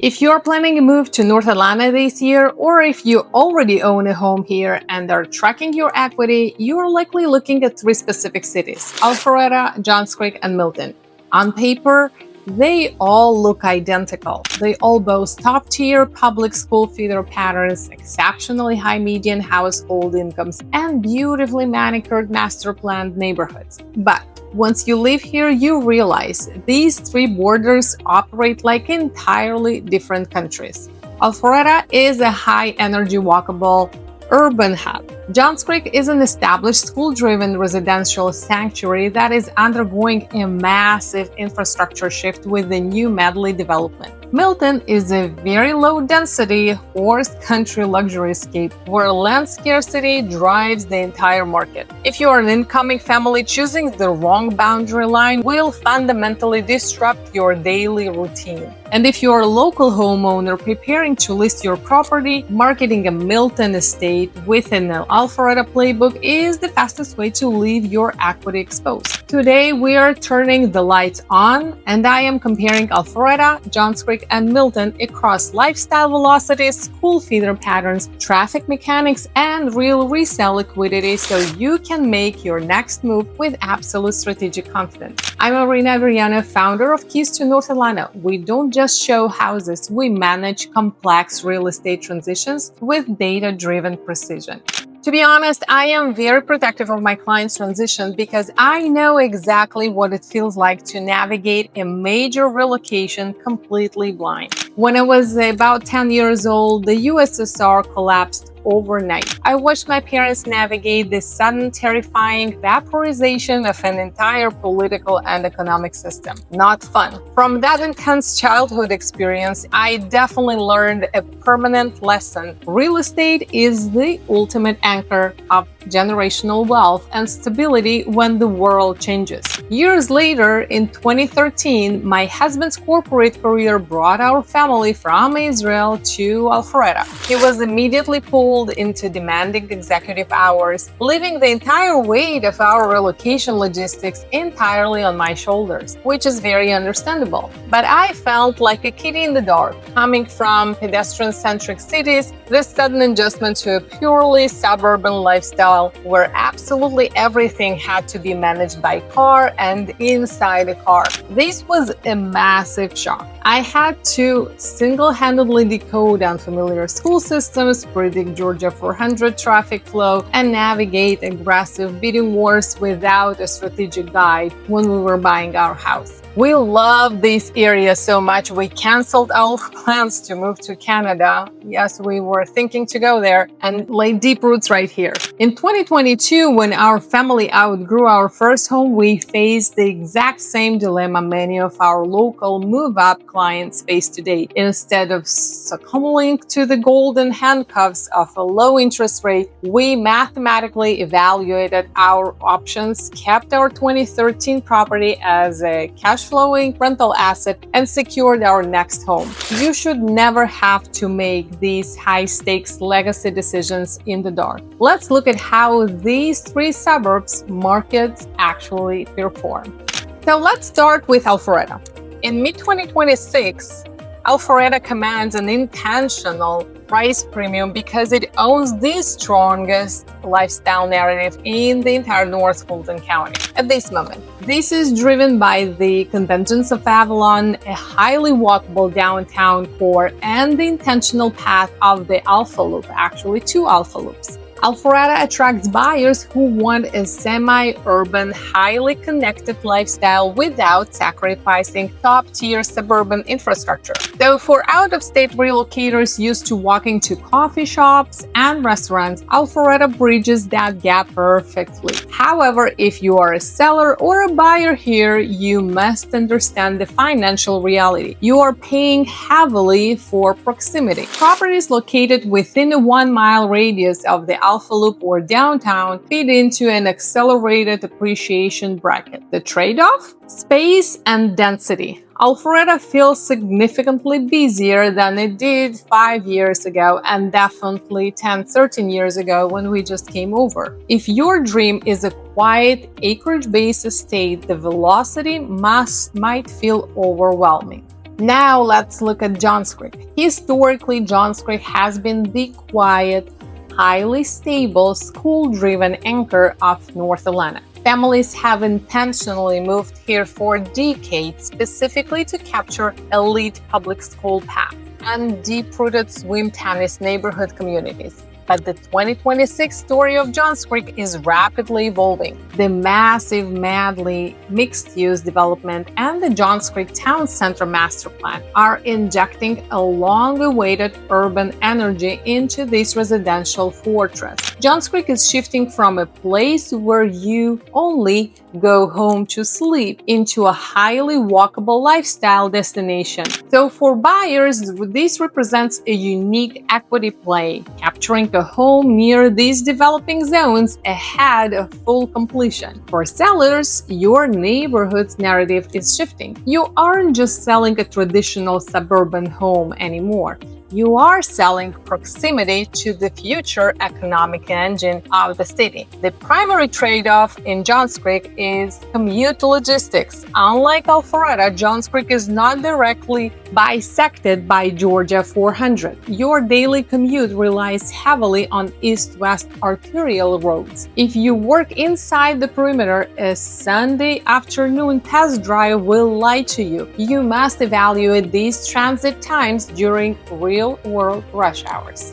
If you're planning a move to North Atlanta this year, or if you already own a home here and are tracking your equity, you're likely looking at three specific cities: Alpharetta, Johns Creek, and Milton. On paper, they all look identical. They all boast top-tier public school feeder patterns, exceptionally high median household incomes, and beautifully manicured master-planned neighborhoods. But once you live here, you realize these three borders operate like entirely different countries. Alpharetta is a high-energy walkable urban hub. Johns Creek is an established school-driven residential sanctuary that is undergoing a massive infrastructure shift with the new Medley development. Milton is a very low-density horse country luxury escape where land scarcity drives the entire market. If you are an incoming family, choosing the wrong boundary line will fundamentally disrupt your daily routine. And if you are a local homeowner preparing to list your property, marketing a Milton estate with an Alpharetta playbook is the fastest way to leave your equity exposed. Today, we are turning the lights on, and I am comparing Alpharetta, Johns Creek, and Milton across lifestyle velocities, school feeder patterns, traffic mechanics, and real resale liquidity so you can make your next move with absolute strategic confidence. I'm Irina Averyanov, founder of Keys to North Atlanta. We don't just show houses, we manage complex real estate transitions with data-driven precision. To be honest, I am very protective of my clients' transition because I know exactly what it feels like to navigate a major relocation completely blind. When I was about 10 years old, the USSR collapsed overnight. I watched my parents navigate the sudden, terrifying vaporization of an entire political and economic system. Not fun. From that intense childhood experience, I definitely learned a permanent lesson. Real estate is the ultimate anchor of generational wealth and stability when the world changes. Years later, in 2013, my husband's corporate career brought our family from Israel to Alpharetta. He was immediately pulled into demanding executive hours, leaving the entire weight of our relocation logistics entirely on my shoulders, which is very understandable. But I felt like a kid in the dark. Coming from pedestrian-centric cities, this sudden adjustment to a purely suburban lifestyle where absolutely everything had to be managed by car and inside a car. This was a massive shock. I had to single-handedly decode unfamiliar school systems, predict Georgia 400 traffic flow, and navigate aggressive bidding wars without a strategic guide when we were buying our house. We love this area so much we canceled our plans to move to Canada. Yes, we were thinking to go there and lay deep roots right here. In 2022, when our family outgrew our first home, we faced the exact same dilemma many of our local move-up clients face today. Instead of succumbing to the golden handcuffs of a low interest rate, we mathematically evaluated our options, kept our 2013 property as a cash-flowing rental asset, and secured our next home. You should never have to make these high-stakes legacy decisions in the dark. Let's look at how these three suburbs markets actually perform. So let's start with Alpharetta. In mid-2026, Alpharetta commands an intentional price premium because it owns the strongest lifestyle narrative in the entire North Fulton County at this moment. This is driven by the convergence of Avalon, a highly walkable downtown core, and the intentional path of the Alpha Loop, actually two Alpha Loops. Alpharetta attracts buyers who want a semi-urban, highly connected lifestyle without sacrificing top-tier suburban infrastructure. Though for out-of-state relocators used to walking to coffee shops and restaurants, Alpharetta bridges that gap perfectly. However, if you are a seller or a buyer here, you must understand the financial reality. You are paying heavily for proximity. Properties located within a 1-mile radius of the Alpha Loop or downtown feed into an accelerated appreciation bracket. The trade-off? Space and density. Alpharetta feels significantly busier than it did 5 years ago and definitely 10-13 years ago when we just came over. If your dream is a quiet, acreage-based estate, the velocity might feel overwhelming. Now let's look at Johns Creek. Historically, Johns Creek has been the quiet, highly stable, school-driven anchor of North Atlanta. Families have intentionally moved here for decades, specifically to capture elite public school paths and deep-rooted swim tennis neighborhood communities. But the 2026 story of Johns Creek is rapidly evolving. The massive Medley mixed-use development and the Johns Creek Town Center master plan are injecting a long-awaited urban energy into this residential fortress. Johns Creek is shifting from a place where you only go home to sleep into a highly walkable lifestyle destination. So for buyers, this represents a unique equity play, capturing a home near these developing zones ahead of full completion. For sellers, your neighborhood's narrative is shifting. You aren't just selling a traditional suburban home anymore. You are selling proximity to the future economic engine of the city. The primary trade-off in Johns Creek is commute logistics. Unlike Alpharetta, Johns Creek is not directly bisected by Georgia 400. Your daily commute relies heavily on east-west arterial roads. If you work inside the perimeter, a Sunday afternoon test drive will lie to you. You must evaluate these transit times during real-world rush hours.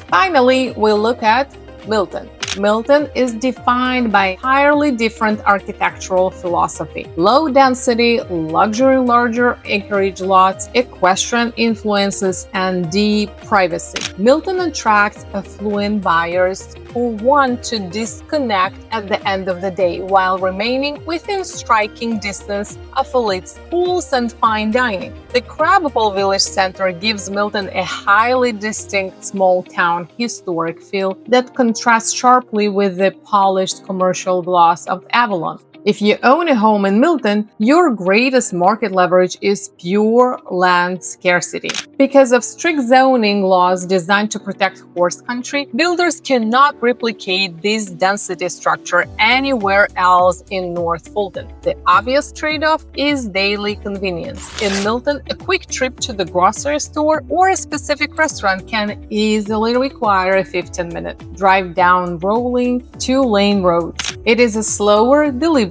Finally, we look at Milton. Milton is defined by entirely different architectural philosophy. Low density, luxury larger acreage lots, equestrian influences, and deep privacy. Milton attracts affluent buyers who want to disconnect at the end of the day while remaining within striking distance of elite schools and fine dining. The Crabapple Village Center gives Milton a highly distinct small-town historic feel that contrasts sharply with the polished commercial gloss of Avalon. If you own a home in Milton, your greatest market leverage is pure land scarcity. Because of strict zoning laws designed to protect horse country, builders cannot replicate this density structure anywhere else in North Fulton. The obvious trade-off is daily convenience. In Milton, a quick trip to the grocery store or a specific restaurant can easily require a 15-minute drive down rolling, two-lane roads. It is a slower, deliberate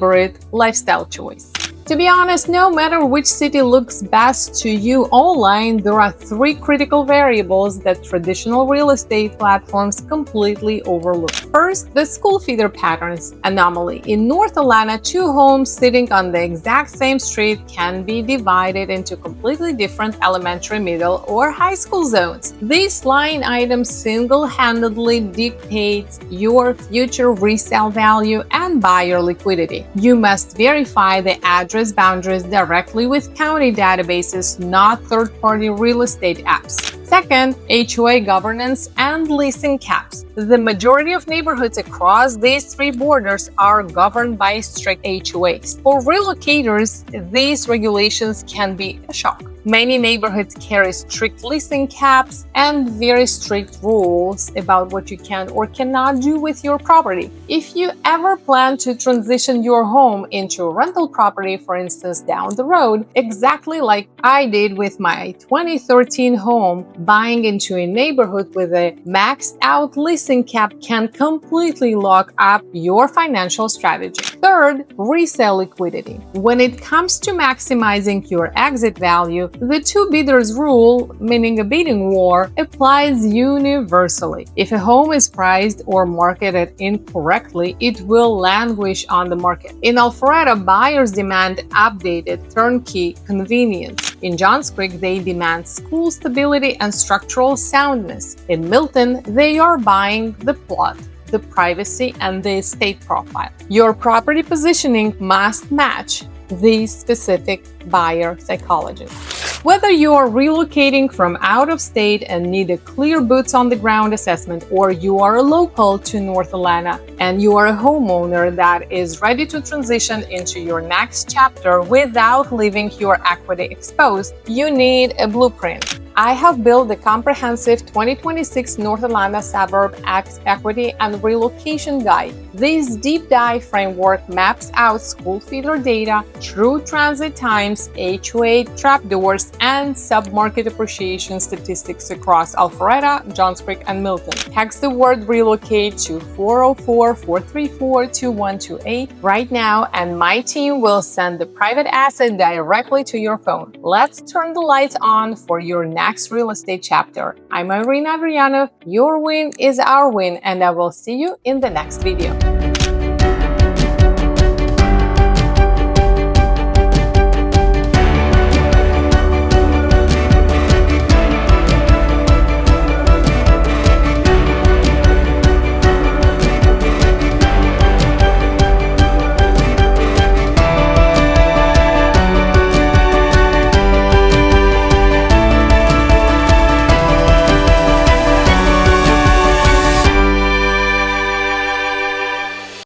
lifestyle choice. To be honest, no matter which city looks best to you online, there are three critical variables that traditional real estate platforms completely overlook. First, the school feeder patterns anomaly. In North Atlanta, two homes sitting on the exact same street can be divided into completely different elementary, middle, or high school zones. This line item single-handedly dictates your future resale value and buyer liquidity. You must verify the address boundaries directly with county databases, not third-party real estate apps. Second, HOA governance and leasing caps. The majority of neighborhoods across these three borders are governed by strict HOAs. For relocators, these regulations can be a shock. Many neighborhoods carry strict leasing caps and very strict rules about what you can or cannot do with your property. If you ever plan to transition your home into a rental property, for instance, down the road, exactly like I did with my 2013 home, buying into a neighborhood with a maxed out leasing cap can completely lock up your financial strategy. Third, resale liquidity. When it comes to maximizing your exit value, the two bidders rule, meaning a bidding war, applies universally. If a home is priced or marketed incorrectly, it will languish on the market. In Alpharetta, buyers demand updated, turnkey convenience. In Johns Creek, they demand school stability and structural soundness. In Milton, they are buying the plot, the privacy, and the estate profile. Your property positioning must match this specific buyer psychology. Whether you are relocating from out of state and need a clear boots on the ground assessment, or you are a local to North Atlanta and you are a homeowner that is ready to transition into your next chapter without leaving your equity exposed, you need a blueprint. I have built the comprehensive 2026 North Atlanta Suburb Equity and Relocation Guide. This deep dive framework maps out school feeder data, true transit times, HOA trapdoors, and submarket appreciation statistics across Alpharetta, Johns Creek, and Milton. Text the word relocate to 404-434-2128 right now, and my team will send the private asset directly to your phone. Let's turn the lights on for your next real estate chapter. I'm Irina Averyanov. Your win is our win, and I will see you in the next video.